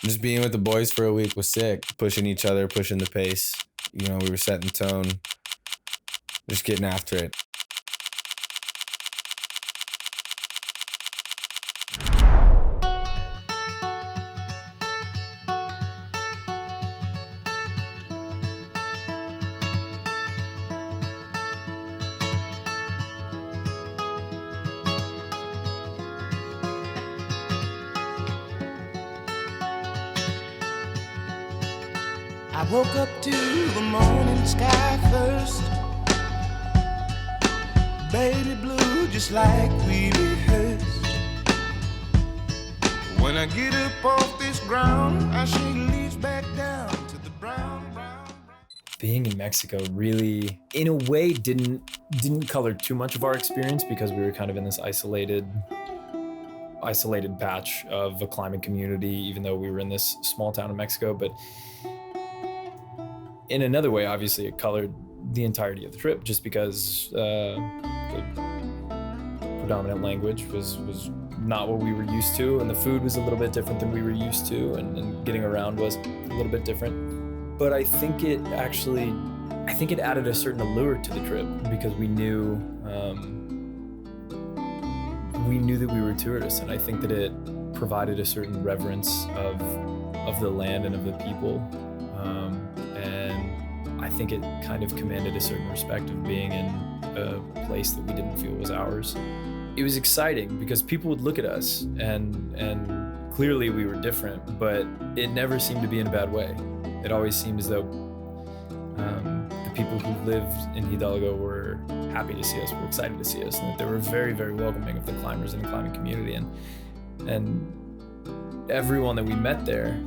Just being with the boys for a week was sick. Pushing each other, pushing the pace. You know, we were setting tone, just getting after it. I woke up to the morning sky first. Baby blue, just like we rehearsed. When I get up off this ground, I shake leaves back down to the brown. Being in Mexico really, in a way, didn't color too much of our experience because we were kind of in this isolated patch of a climbing community, even though we were in this small town in Mexico. But in another way, obviously, it colored the entirety of the trip just because the predominant language was not what we were used to, and the food was a little bit different than we were used to, and getting around was a little bit different. But I think it added a certain allure to the trip because we knew that we were tourists, and I think that it provided a certain reverence of the land and of the people. And I think it kind of commanded a certain respect of being in a place that we didn't feel was ours. It was exciting because people would look at us and clearly we were different, but it never seemed to be in a bad way. It always seemed as though the people who lived in Hidalgo were happy to see us, were excited to see us, and that they were very, very welcoming of the climbers in the climbing community. And everyone that we met there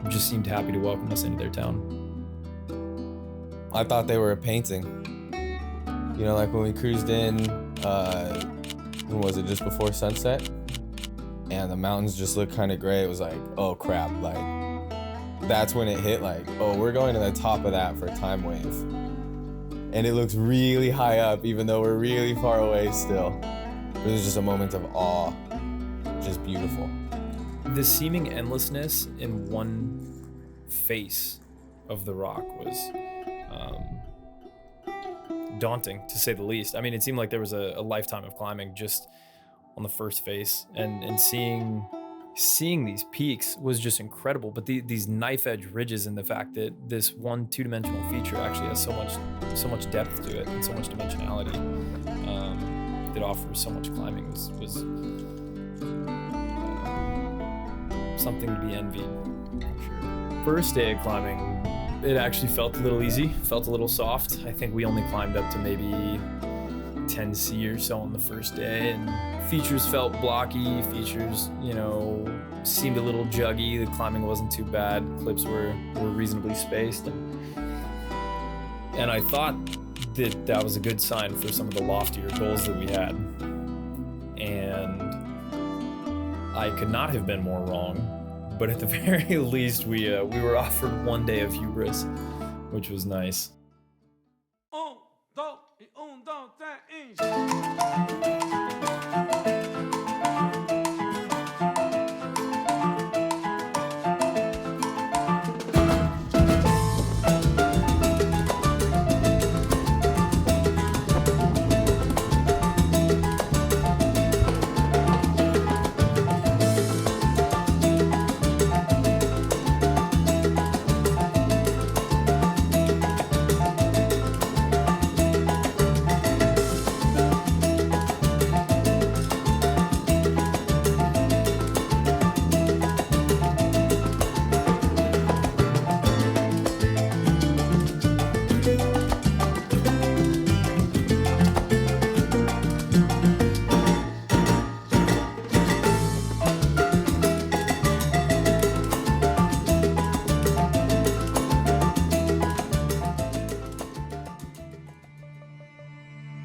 just seemed happy to welcome us into their town. I thought they were a painting. You know, like when we cruised in, when was it, just before sunset? And the mountains just looked kind of gray. It was like, oh crap, like, that's when it hit, like, oh, we're going to the top of that for time wave. And it looks really high up, even though we're really far away still. It was just a moment of awe, just beautiful. The seeming endlessness in one face of the rock was daunting, to say the least. I mean, it seemed like there was a lifetime of climbing just on the first face, and seeing these peaks was just incredible. But these knife edge ridges, and the fact that this one two-dimensional feature actually has so much depth to it and so much dimensionality that offers so much climbing was something to be envied, for sure. First day of climbing, it actually felt a little easy, felt a little soft. I think we only climbed up to maybe 10C or so on the first day, and features felt blocky, features, you know, seemed a little juggy. The climbing wasn't too bad, clips were reasonably spaced, and I thought that was a good sign for some of the loftier goals that we had. And I could not have been more wrong, but at the very least, we were offered one day of hubris, which was nice.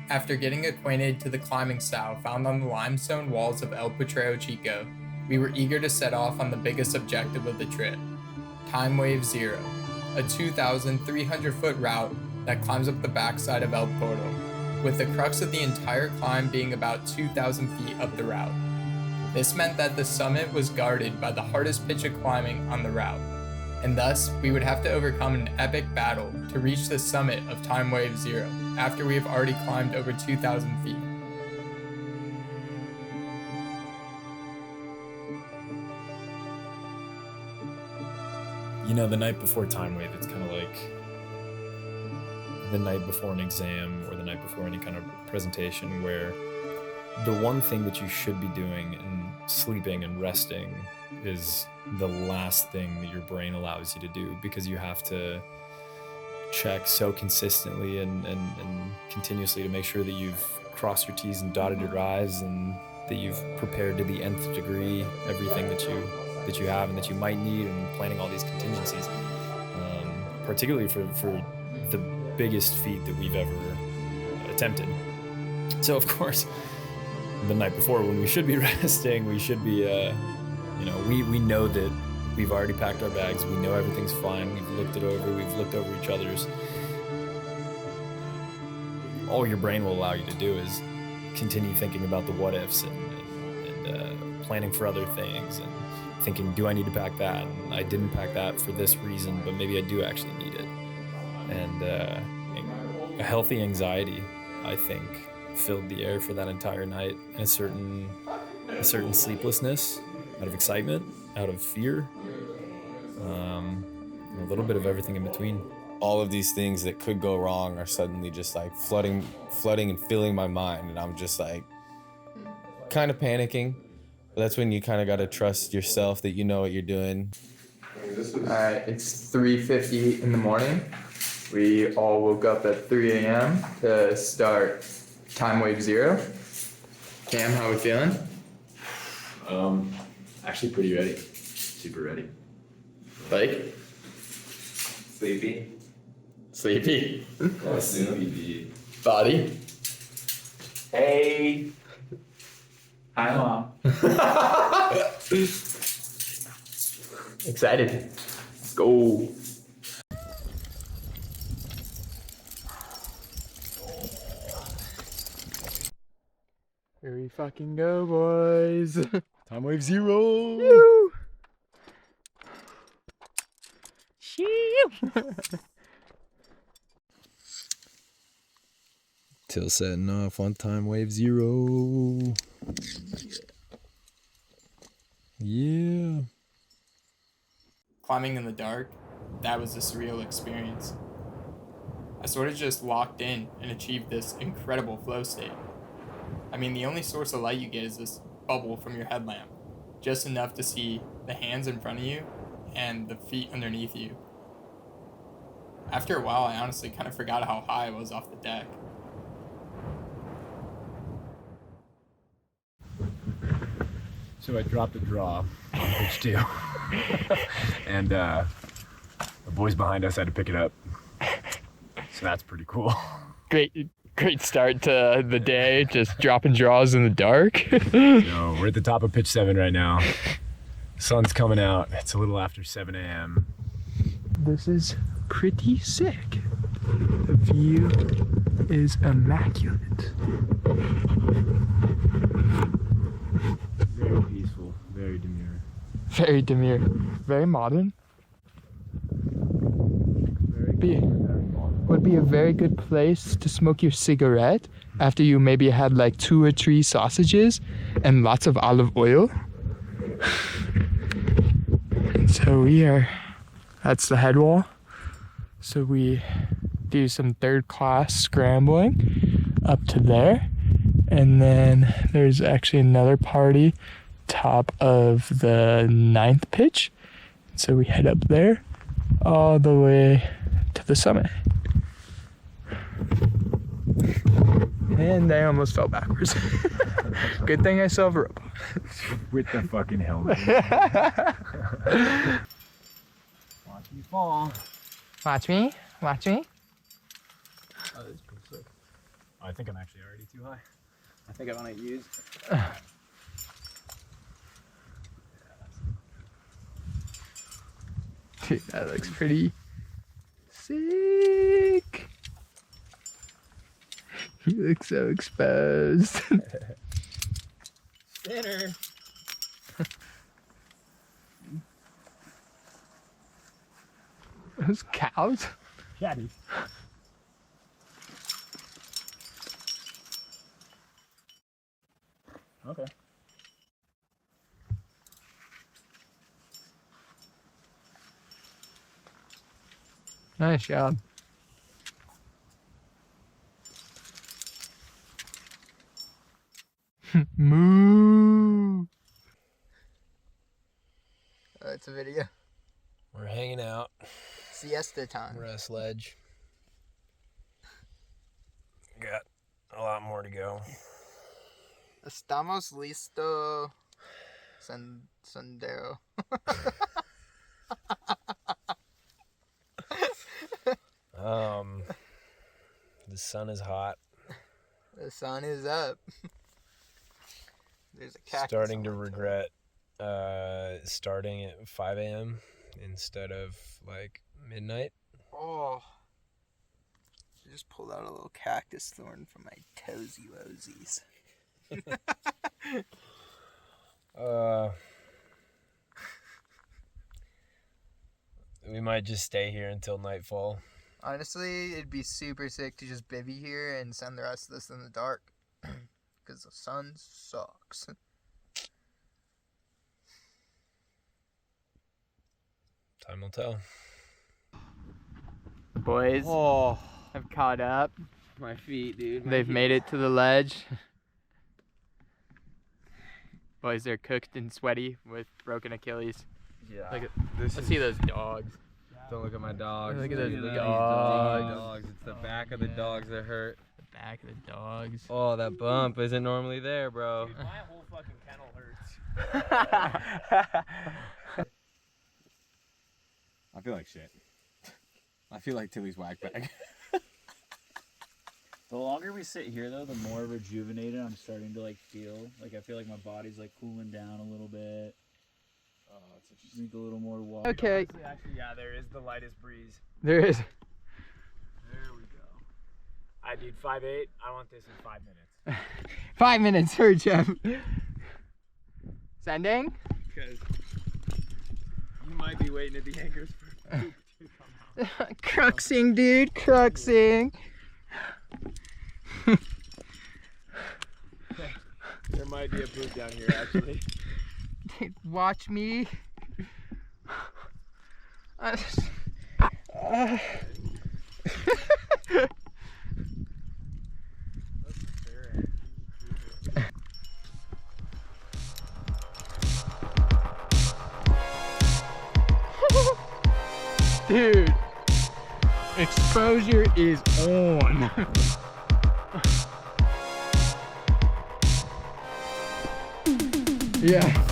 After getting acquainted to the climbing style found on the limestone walls of El Potrero Chico, we were eager to set off on the biggest objective of the trip, Time Wave Zero, a 2,300-foot route that climbs up the backside of El Toro, with the crux of the entire climb being about 2,000 feet up the route. This meant that the summit was guarded by the hardest pitch of climbing on the route, and thus we would have to overcome an epic battle to reach the summit of Time Wave Zero after we have already climbed over 2,000 feet. You know, the night before Time Wave, it's kind of like the night before an exam or the night before any kind of presentation, where the one thing that you should be doing and sleeping and resting is the last thing that your brain allows you to do, because you have to check so consistently and continuously to make sure that you've crossed your T's and dotted your I's, and that you've prepared to the nth degree everything that you have and that you might need, and planning all these contingencies, particularly for the biggest feat that we've ever attempted. So of course, the night before, when we should be resting, we should be, we know that we've already packed our bags, we know everything's fine, we've looked it over, we've looked over each other's. All your brain will allow you to do is continue thinking about the what ifs and planning for other things, and thinking, do I need to pack that? And I didn't pack that for this reason, but maybe I do actually need it. And a healthy anxiety, I think, filled the air for that entire night, and a certain sleeplessness out of excitement, out of fear, a little bit of everything in between. All of these things that could go wrong are suddenly just like flooding and filling my mind, and I'm just like kind of panicking. But that's when you kind of got to trust yourself that you know what you're doing. Alright, it's 3:50 in the morning. We all woke up at 3 a.m. to start Time Wave Zero. Cam, how we feeling? Actually pretty ready. Super ready. Like? Sleepy. Sleepy. Sleepy. Body? Hey. Hi, Mom. Excited. Let's go. Here we fucking go, boys. Time Wave Zero! Woo! Till setting off on Time Wave Zero. Yeah. Climbing in the dark, that was a surreal experience. I sort of just locked in and achieved this incredible flow state. I mean, the only source of light you get is this bubble from your headlamp, just enough to see the hands in front of you and the feet underneath you. After a while, I honestly kind of forgot how high I was off the deck. So I dropped a draw on pitch 2. And the boys behind us had to pick it up. So that's pretty cool. Great start to the day, just dropping draws in the dark. So we're at the top of pitch 7 right now. Sun's coming out. It's a little after 7 a.m. This is pretty sick. The view is immaculate. Very peaceful, very demure. Very demure. Very modern. Would be a very good place to smoke your cigarette after you maybe had like 2 or 3 sausages and lots of olive oil. And so that's the head wall. So we do some 3rd class scrambling up to there. And then there's actually another party top of the 9th pitch. So we head up there all the way to the summit. And I almost fell backwards. Good thing I still have a rope. With the fucking helmet. Watch me fall. Watch me. Oh, that's pretty sick. Oh, I think I'm actually already too high. I think I want to use. Dude, that looks pretty sick. You look so exposed. Dinner. Those cows? Yeah, dude. Okay. Nice job. Moo. Oh, it's a video. We're hanging out. Siesta time. We're at a sledge. Got a lot more to go. Estamos listo. Sendero. The sun is hot. The sun is up. There's a cactus. Starting to regret starting at 5 a.m. instead of like midnight. Oh. I just pulled out a little cactus thorn from my toesy woesies. We might just stay here until nightfall. Honestly, it'd be super sick to just bivvy here and send the rest of this in the dark. Because the sun sucks. Time will tell. The boys have caught up. My feet, dude. They've made it to the ledge. Boys are cooked and sweaty with broken Achilles. Yeah. Look at, let's see those dogs. Don't look at my dogs. Look at those Dude, dogs. It's the back of the dogs that hurt. The back of the dogs. Oh, that bump isn't normally there, bro. Dude, my whole fucking kennel hurts. I feel like shit. I feel like Tilly's whack bag. The longer we sit here, though, the more rejuvenated I'm starting to like feel. Like I feel like my body's like cooling down a little bit. Oh, that's interesting. Drink a little more water. Okay. Actually, yeah, there is the lightest breeze. There is. There we go. I dude, 5'8". I want this in 5 minutes. 5 minutes, hurry, Jeff. Sending? Because you might be waiting at the anchors for poop to come out. Cruxing, dude. Cruxing. There might be a poop down here, actually. Watch me. Dude, exposure is on. Yeah.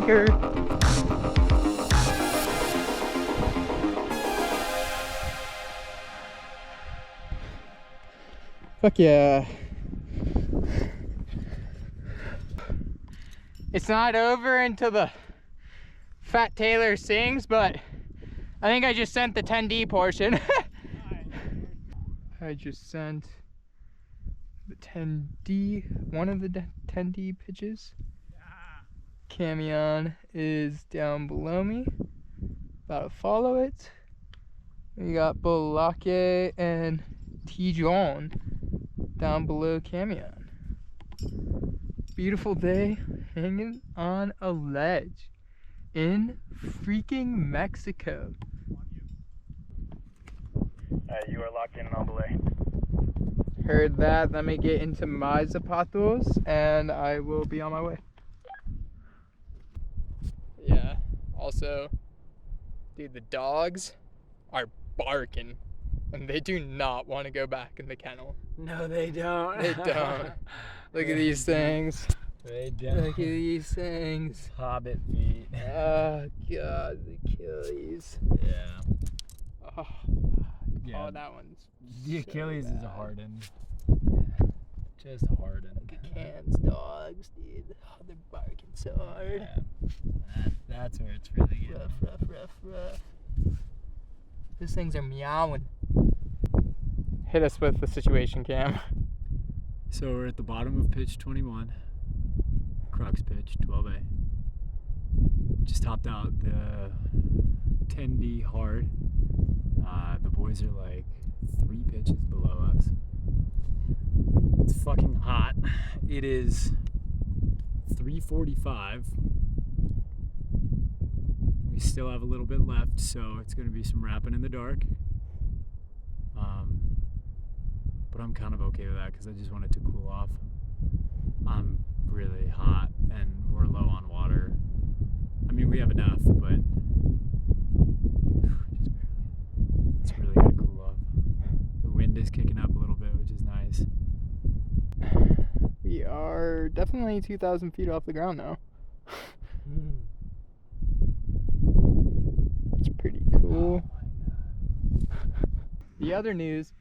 anchor. Fuck yeah. It's not over until the Fat Taylor sings, but I think I just sent the 10D portion. I just sent the 10D, one of the 10D pitches. Camion is down below me. About to follow it. We got Bolake and Tijon down below Camion. Beautiful day hanging on a ledge in freaking Mexico. You are locked in on belay. Heard that. Let me get into my zapatos and I will be on my way. Yeah, also, dude, the dogs are barking and they do not want to go back in the kennel. No, they don't. They don't. Look at these things. They don't. Look at these things. Hobbit feet. Oh god, the Achilles. Yeah. Oh, Yeah. oh that one's The so Achilles is bad. a hardened. Just hardened. The Cans dogs, dude. Oh, they're barking so hard. Yeah. That's where it's really good. Rough. These things are meowing. Hit us with the situation, Cam. So we're at the bottom of pitch 21. Crux pitch, 12A. Just topped out the 10D hard. The boys are like 3 pitches below us. It's fucking hot. It is 3:45. We still have a little bit left, so it's gonna be some rapping in the dark. But I'm kind of okay with that because I just want it to cool off. I'm really hot and we're low on water. I mean, we have enough, but just barely. It's really gonna cool off. The wind is kicking up a little bit, which is nice. We are definitely 2,000 feet off the ground now. It's pretty cool. The other news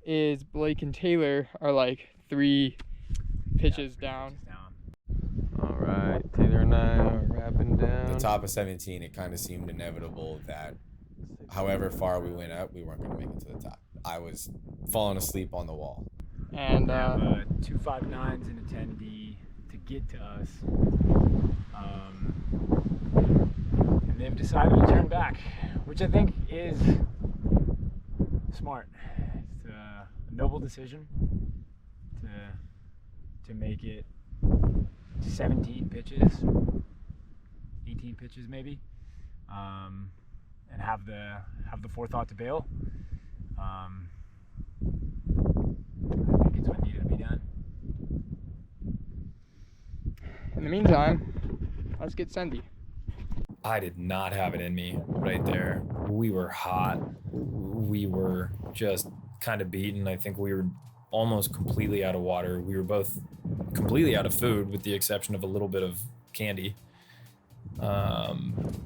is Blake and Taylor are like 3 pitches down. All right, Taylor and I are wrapping down. The top of 17, it kind of seemed inevitable that however far we went up, we weren't going to make it to the top. I was falling asleep on the wall. And 2 5.9s and a 10D to get to us. And they've decided to turn back, which I think is smart. It's a noble decision to make it 17 pitches, 18 pitches maybe, and have the forethought to bail. I think it's what needed to be done. in the meantime, let's get Sendy. I did not have it in me right there. We were hot. We were just kind of beaten. I think we were almost completely out of water. We were both completely out of food with the exception of a little bit of candy. And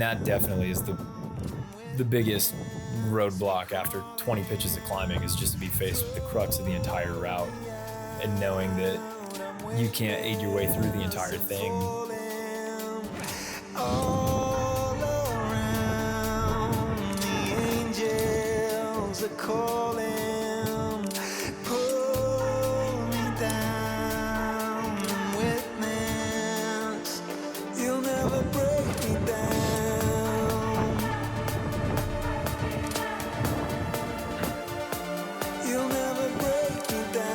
that definitely is the biggest roadblock after 20 pitches of climbing, is just to be faced with the crux of the entire route and knowing that you can't aid your way through the entire thing. All around, the angels are calling, pull me down, witness, you'll never break me down, you'll never break me down.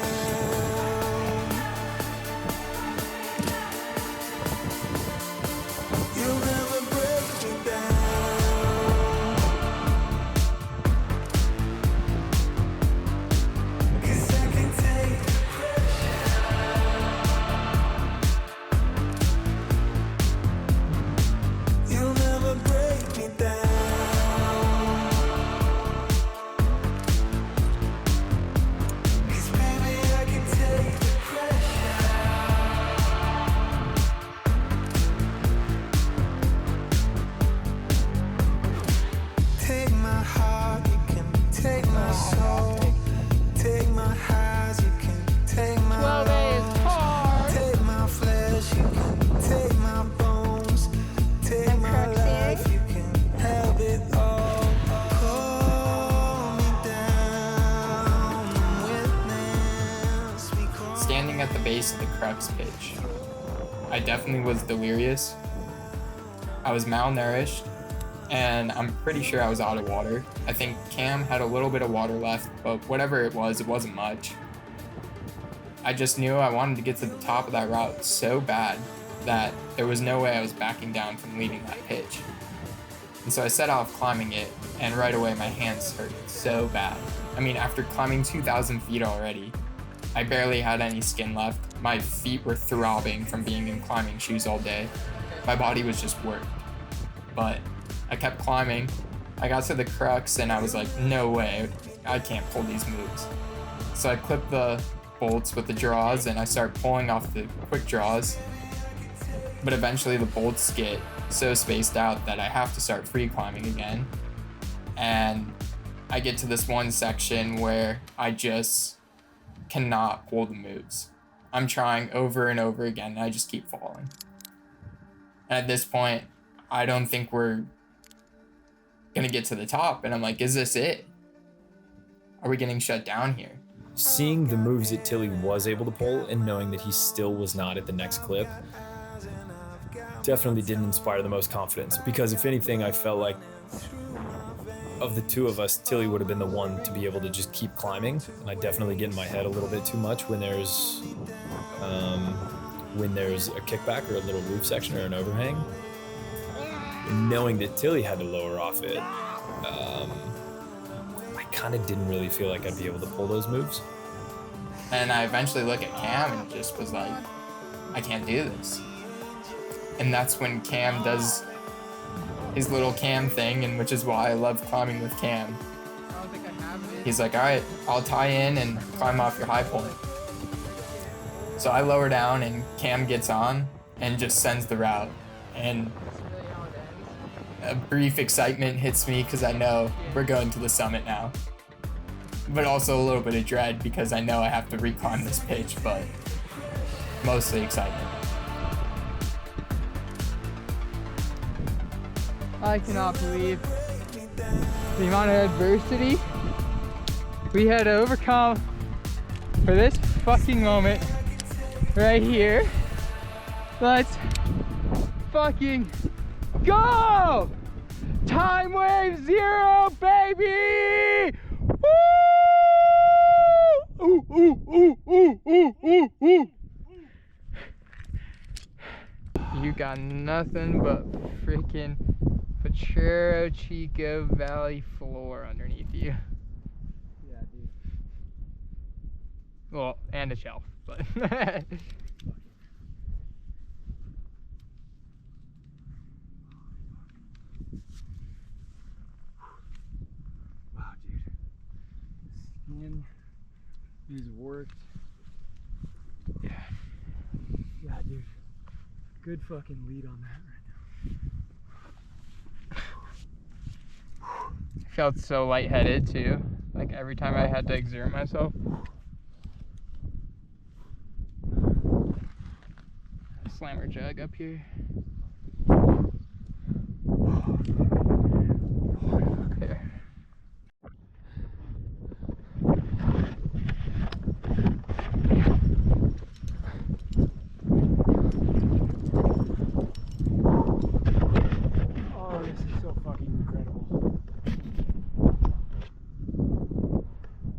You'll never break me down. standing at the base of the crux pitch. I definitely was delirious. I was malnourished, and I'm pretty sure I was out of water. I think Cam had a little bit of water left, but whatever it wasn't much. I just knew I wanted to get to the top of that route so bad that there was no way I was backing down from leaving that pitch. And so I set off climbing it, and right away my hands hurt so bad. I mean, after climbing 2,000 feet already, I barely had any skin left. My feet were throbbing from being in climbing shoes all day. My body was just worked. But I kept climbing. I got to the crux and I was like, no way, I can't pull these moves. So I clipped the bolts with the draws and I started pulling off the quick draws. But eventually the bolts get so spaced out that I have to start free climbing again. And I get to this one section where I just cannot pull the moves. I'm trying over and over again and I just keep falling. And at this point, I don't think we're gonna get to the top. And I'm like, is this it? Are we getting shut down here? Seeing the moves that Tilly was able to pull and knowing that he still was not at the next clip definitely didn't inspire the most confidence, because if anything, I felt like of the two of us, Tilly would have been the one to be able to just keep climbing. And I definitely get in my head a little bit too much when there's a kickback or a little roof section or an overhang. And knowing that Tilly had to lower off it, I kind of didn't really feel like I'd be able to pull those moves. And I eventually look at Cam and just was like, I can't do this. And that's when Cam does his little Cam thing, and which is why I love climbing with Cam. He's like, all right, I'll tie in and climb off your high point. So I lower down and Cam gets on and just sends the route. And a brief excitement hits me because I know we're going to the summit now. But also a little bit of dread because I know I have to reclimb this pitch, but mostly excitement. I cannot believe the amount of adversity we had to overcome for this fucking moment right here. Let's fucking go! Time wave 0, baby! Woo! Ooh, ooh, ooh, ooh, ooh, ooh, ooh. You got nothing but freaking Potrero Chico Valley floor underneath you. Yeah, dude. Well, and a shelf, but. Wow, dude. Skin is worked. Yeah. Yeah, dude. Good fucking lead on that right now. I felt so lightheaded too. Like every time I had to exert myself. Slammer jug up here. There. Oh, this is so fucking incredible.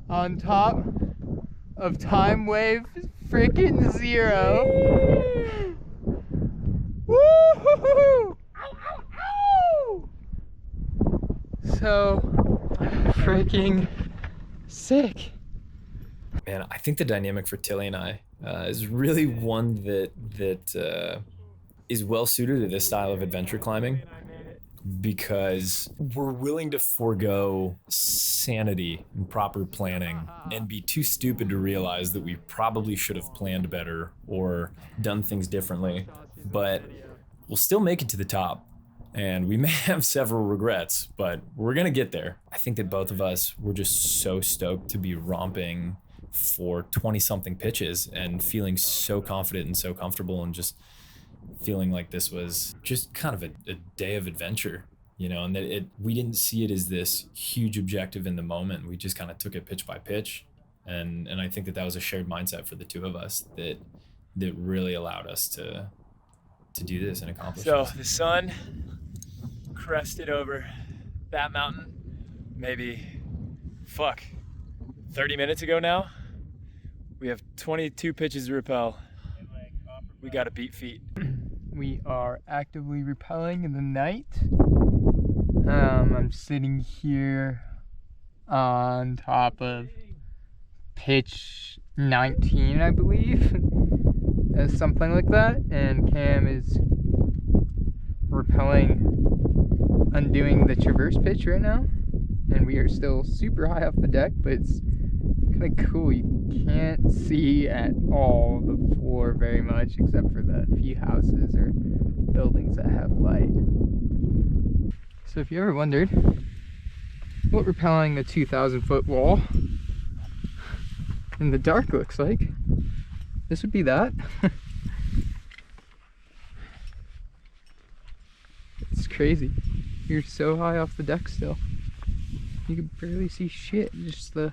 On top of time wave freaking 0. Woo-hoo-hoo! Ow, ow, ow! So freaking sick. Man, I think the dynamic for Tilly and I is really one that is well suited to this style of adventure climbing, because we're willing to forego sanity and proper planning and be too stupid to realize that we probably should have planned better or done things differently, but we'll still make it to the top. And we may have several regrets, but we're gonna get there. I think that both of us were just so stoked to be romping for 20-something pitches and feeling so confident and so comfortable and just feeling like this was just kind of a day of adventure, you know, and that we didn't see it as this huge objective in the moment. We just kind of took it pitch by pitch. And I think that was a shared mindset for the two of us that really allowed us to do this and accomplish So this. the sun crested over that mountain maybe 30 minutes ago now. We have 22 pitches to rappel. We got to beat feet. We are actively rappelling in the night. I'm sitting here on top of pitch 19, I believe, something like that, and Cam is rappelling, undoing the traverse pitch right now, and we are still super high off the deck, but it's kind of cool. You can't see at all the floor very much, except for the few houses or buildings that have light. So if you ever wondered what rappelling a 2,000-foot wall in the dark looks like, this would be that. It's crazy. You're so high off the deck still. You can barely see shit, just the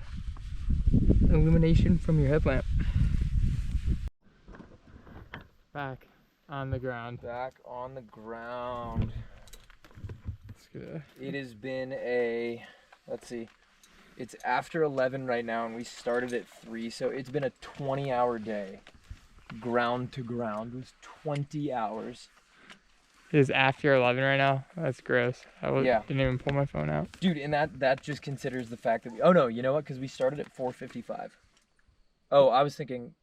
illumination from your headlamp. Back on the ground. Back on the ground. Good. It has been let's see, it's after 11 right now and we started at 3, so it's been a 20-hour day. Ground to ground was 20 hours. It is after 11 right now? That's gross. Yeah. Didn't even pull my phone out. Dude, and that just considers the fact that oh no, you know what, because we started at 4:55. Oh, I was thinking,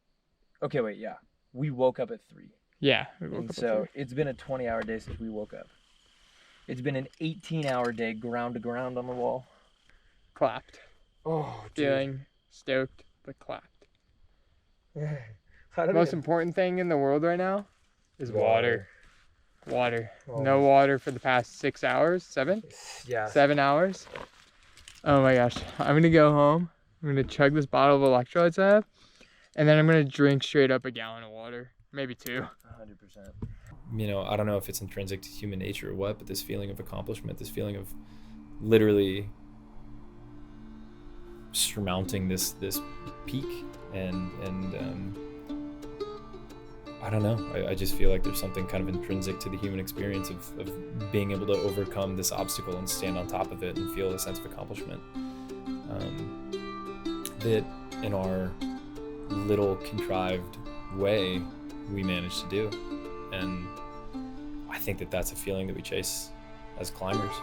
okay, wait, yeah. We woke up at 3. Yeah. And so it's been a 20-hour day since we woke up. It's been an 18-hour day ground to ground on the wall. Clapped. Oh, dude. Feeling stoked, but clapped. How did Most important thing in the world right now is water. Water. No water for the past 6 hours? 7? Yeah. 7 hours? Oh my gosh. I'm gonna go home. I'm gonna chug this bottle of electrolytes I have, and then I'm gonna drink straight up a gallon of water. Maybe 2. 100%. You know, I don't know if it's intrinsic to human nature or what, but this feeling of accomplishment, this feeling of literally surmounting this peak, and I don't know. I just feel like there's something kind of intrinsic to the human experience of being able to overcome this obstacle and stand on top of it and feel a sense of accomplishment. That in our little contrived way we managed to do. And I think that's a feeling that we chase as climbers,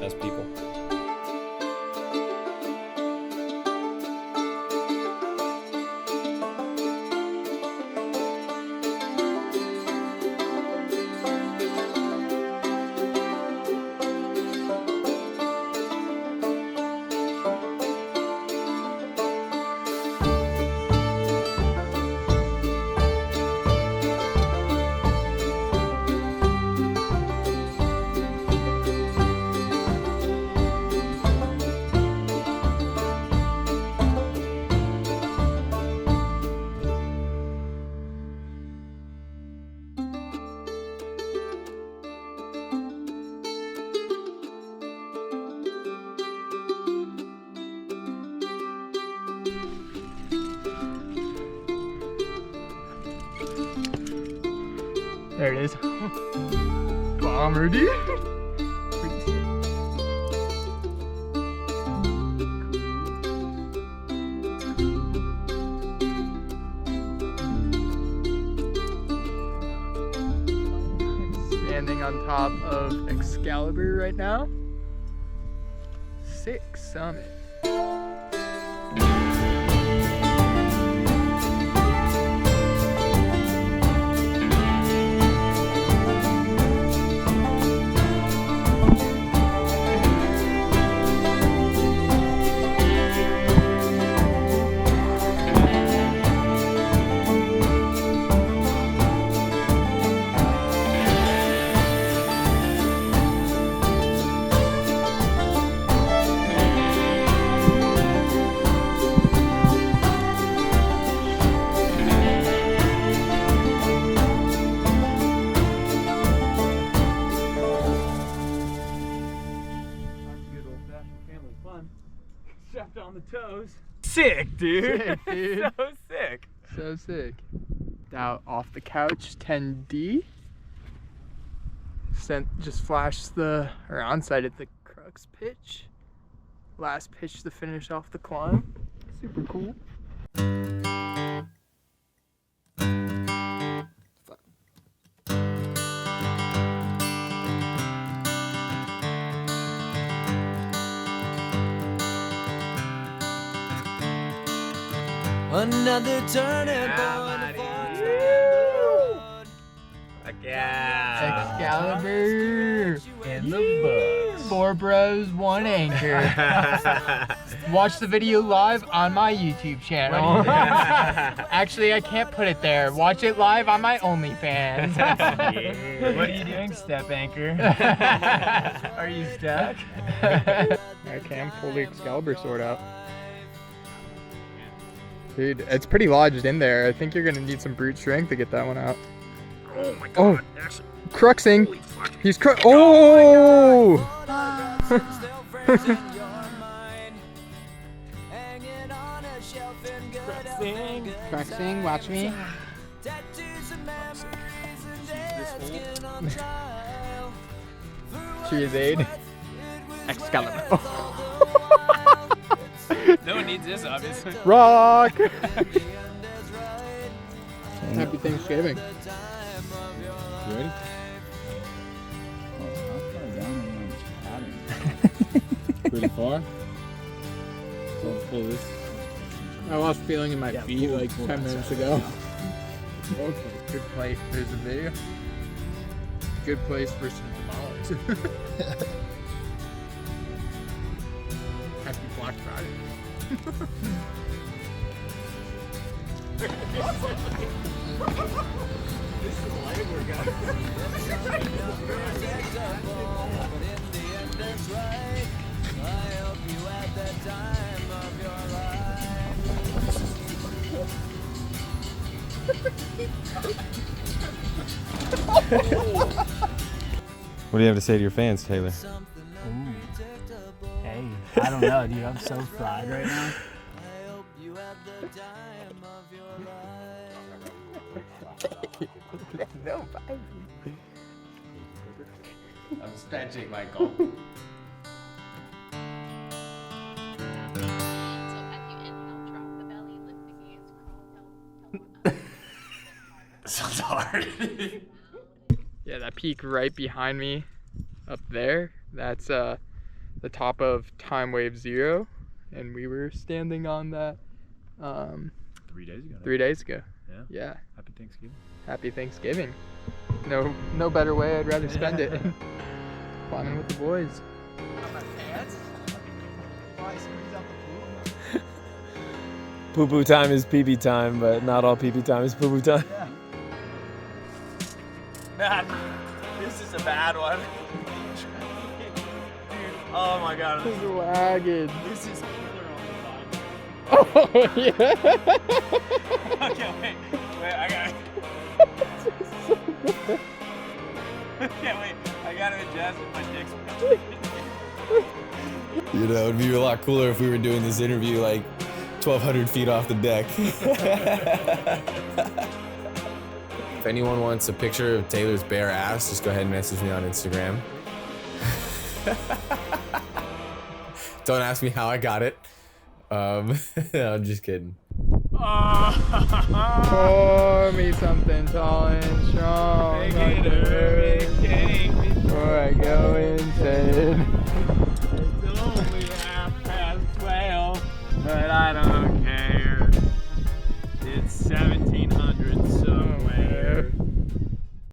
as people. There it is. Bomber, dude. Standing on top of Excalibur right now. Sick summit. Good old-fashioned family fun. Except on the toes. Sick, dude. Sick, dude. So sick. So sick. Out off the couch, 10D. Just flashed the, or onside the crux pitch. Last pitch to finish off the climb. Super cool. Another turning point. Yeah. Excalibur. In the books. 4 bros, 1 anchor. Watch the video live on my YouTube channel. Actually, I can't put it there. Watch it live on my OnlyFans. Yeah. What are you doing, step anchor? Are you stuck? I can pull the Excalibur sword out. Dude, it's pretty lodged in there. I think you're gonna need some brute strength to get that one out. Oh my god. Cruxing. He's Oh! Cruxing, watch me. Cheers, Aid. Excalibur. No one needs this, obviously. Rock! Happy Thanksgiving. You ready? Pretty far. So pull this. I lost feeling in my feet like 10 minutes ago. Okay. Good place. There's a video. Good place for some tamales. Happy Black Friday. What do you have to say to your fans, Taylor? Hey, I don't know, dude. I'm so fried right now. No, I'm stretching, Michael. Sounds hard. Yeah, that peak right behind me up there, that's the top of Time Wave 0, and we were standing on that 3 days ago. 3 days ago. Yeah. Yeah. Happy Thanksgiving. Happy Thanksgiving. No better way I'd rather spend it. Climbing with the boys. Poo-poo time is pee-pee time, but not all pee-pee time is poo-poo time. Man, this is a bad one. Oh my god. This is lagging. This is killer on the vine. Oh, yeah. Okay, wait, I got Okay, wait, I gotta adjust with my dick's. You know, it'd be a lot cooler if we were doing this interview like 1,200 feet off the deck. If anyone wants a picture of Taylor's bare ass, just go ahead and message me on Instagram. Don't ask me how I got it. I'm just kidding. Pour me something tall and strong.